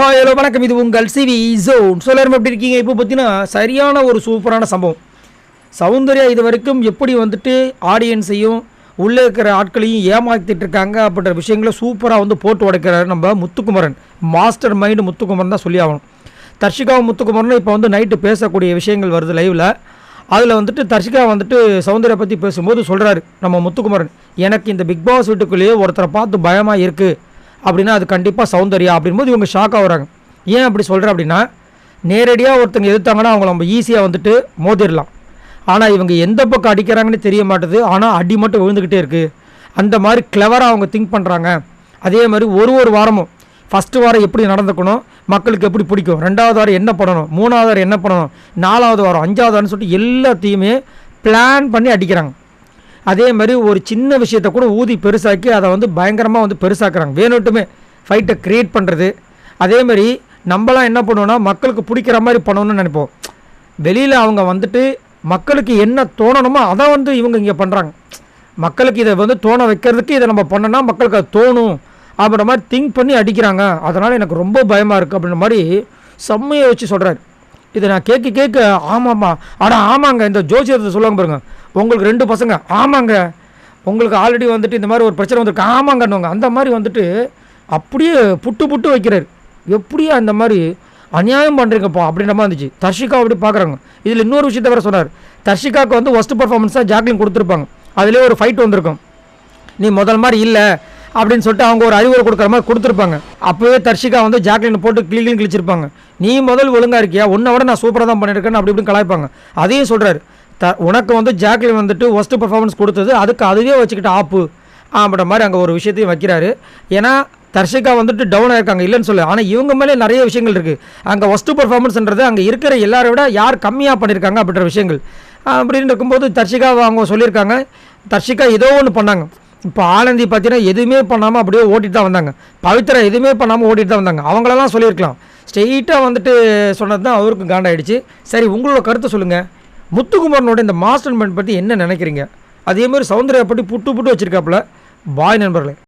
Hi hello வணக்கம். இது உங்கள் சிவி ஜோன். எல்லாரும் எப்படி இருக்கீங்க? இப்போ பார்த்தீங்கன்னா சரியான ஒரு சூப்பரான சம்பவம். சௌந்தர்யா இது வரைக்கும் எப்படி வந்துட்டு ஆடியன்ஸையும் உள்ளே இருக்கிற ஆட்களையும் ஏமாற்றிட்டு இருக்காங்க அப்படின்ற விஷயங்களை சூப்பராக வந்து போட்டு உடைக்கிறாரு நம்ம முத்துக்குமரன். மாஸ்டர் மைண்டு முத்துக்குமரன் தான் சொல்லி ஆகணும். தர்ஷிகாவும் முத்துக்குமரன் இப்போ வந்து நைட்டு பேசக்கூடிய விஷயங்கள் வருது லைவில். அதில் வந்துட்டு தர்ஷிகா வந்துட்டு சௌந்தர்யா பற்றி பேசும்போது சொல்கிறாரு நம்ம முத்துக்குமரன், எனக்கு இந்த பிக் பாஸ் வீட்டுக்குள்ளேயே ஒருத்தரை பார்த்து பயமாக இருக்குது அப்படின்னா அது கண்டிப்பாக சௌந்தர்யா அப்படின்போது இவங்க ஷாக் ஆகுறாங்க. ஏன் அப்படி சொல்கிறேன் அப்படின்னா, நேரடியாக ஒருத்தங்க எதிர்த்தாங்கன்னா அவங்கள நம்ம ஈஸியாக வந்துட்டு மோதிடலாம். ஆனால் இவங்க எந்த பக்கம் அடிக்கிறாங்கன்னு தெரிய மாட்டுது. ஆனால் அடி மட்டும் விழுந்துக்கிட்டே இருக்குது. அந்த மாதிரி கிளவராக அவங்க திங்க் பண்ணுறாங்க. அதே மாதிரி ஒரு வாரமும் ஃபஸ்ட்டு வாரம் எப்படி நடந்துக்கணும், மக்களுக்கு எப்படி பிடிக்கும், 2வது வாரம் என்ன பண்ணணும், 3வது வாரம் என்ன பண்ணணும், 4வது வாரம் 5வது வாரம்னு சொல்லிட்டு எல்லாத்தையுமே பிளான் பண்ணி அடிக்கிறாங்க. அதே மாதிரி ஒரு சின்ன விஷயத்தை கூட ஊதி பெருசாக்கி அதை வந்து பயங்கரமாக வந்து பெருசாக்குறாங்க. வேணுட்டுமே ஃபைட்டை க்ரியேட் பண்ணுறது. அதே மாதிரி நம்மளாம் என்ன பண்ணுவோன்னா மக்களுக்கு பிடிக்கிற மாதிரி பண்ணணும்னு நினைப்போம். வெளியில் அவங்க வந்துட்டு மக்களுக்கு என்ன தோணணுமோ அதை வந்து இவங்க இங்கே பண்ணுறாங்க. மக்களுக்கு இதை வந்து தோண வைக்கிறதுக்கு இதை நம்ம பண்ணோன்னா மக்களுக்கு அது தோணும் அப்படின்ற மாதிரி திங்க் பண்ணி அடிக்கிறாங்க. அதனால் எனக்கு ரொம்ப பயமாக இருக்குது அப்படின்ற மாதிரி செம்மையை வச்சு சொல்கிறாரு. இதை நான் கேட்க ஆமாம்மா ஆமாங்க, இந்த ஜோசியத்தை சொல்லுவாங்க பாருங்க, உங்களுக்கு 2 பசங்க ஆமாங்க, உங்களுக்கு ஆல்ரெடி வந்துட்டு இந்த மாதிரி ஒரு பிரச்சனை வந்துருக்கு ஆமாங்கன்னுவாங்க. அந்த மாதிரி வந்துட்டு அப்படியே புட்டு வைக்கிறார். எப்படியா இந்த மாதிரி அநியாயம் பண்ணுறீங்கப்பா அப்படின்ற மாதிரி இருந்துச்சு. தர்ஷிகா அப்படி பார்க்குறாங்க. இதில் இன்னொரு விஷயத்த வேறு சொன்னார். தர்ஷிகாவுக்கு வந்து ஒஸ்ட் பர்ஃபார்மன்ஸ் தான் ஜாக்லின் கொடுத்துருப்பாங்க. அதிலே ஒரு ஃபைட் வந்திருக்கும். நீ முதல் மாதிரி இல்லை அப்படின்னு சொல்லிட்டு அவங்க ஒரு அறிவுரை கொடுக்குற மாதிரி கொடுத்துருப்பாங்க. அப்போவே தர்ஷிகா வந்து ஜாக்லின் போட்டு கிழிச்சிருப்பாங்க. நீ முதல் ஒழுங்காக இருக்கியா, உன்னை விட நான் சூப்பராக தான் பண்ணியிருக்கேன்னு அப்படி இப்படின்னு கலாய்ப்பாங்க. அதையும் சொல்கிறாரு, உனக்கு வந்து ஜாக்லின் வந்துட்டு ஒஸ்ட் பர்ஃபார்மன்ஸ் கொடுத்தது, அதுக்கு அதுவே வச்சுக்கிட்டு ஆப்பு அப்படின்ற மாதிரி அங்கே ஒரு விஷயத்தையும் வைக்கிறாரு. ஏன்னா தர்ஷிகா வந்துட்டு டவுன் ஆயிருக்காங்க இல்லைன்னு சொல்லு, ஆனால் இவங்க மேலே நிறைய விஷயங்கள் இருக்குது. அங்கே ஒஸ்ட் பர்ஃபார்மன்ஸ்ன்றது அங்கே இருக்கிற எல்லாரை விட யார் கம்மியாக பண்ணியிருக்காங்க அப்படின்ற விஷயங்கள் அப்படின்னு இருக்கும்போது தர்ஷிகா அவங்க சொல்லியிருக்காங்க. தர்ஷிகா ஏதோ ஒன்று பண்ணாங்க. இப்போ ஆனந்தி பார்த்தீங்கன்னா எதுவுமே பண்ணாமல் அப்படியே ஓட்டிட்டு தான் வந்தாங்க. பவித்ரா எதுவுமே பண்ணாமல் ஓட்டிட்டு தான் வந்தாங்க. அவங்களெல்லாம் சொல்லியிருக்கலாம். ஸ்ட்ரெயிட்டாக வந்துட்டு சொன்னது தான் அவருக்கு காண்டாயிடுச்சு. சரி, உங்களோட கருத்தை சொல்லுங்கள். முத்துக்குமரனோட இந்த மாஸ்டர் மைண்ட் பற்றி என்ன நினைக்கிறீங்க? அதே மாதிரி சௌந்தர்யா பற்றி புட்டு வச்சுருக்காப்புல. பாய் நண்பர்களே.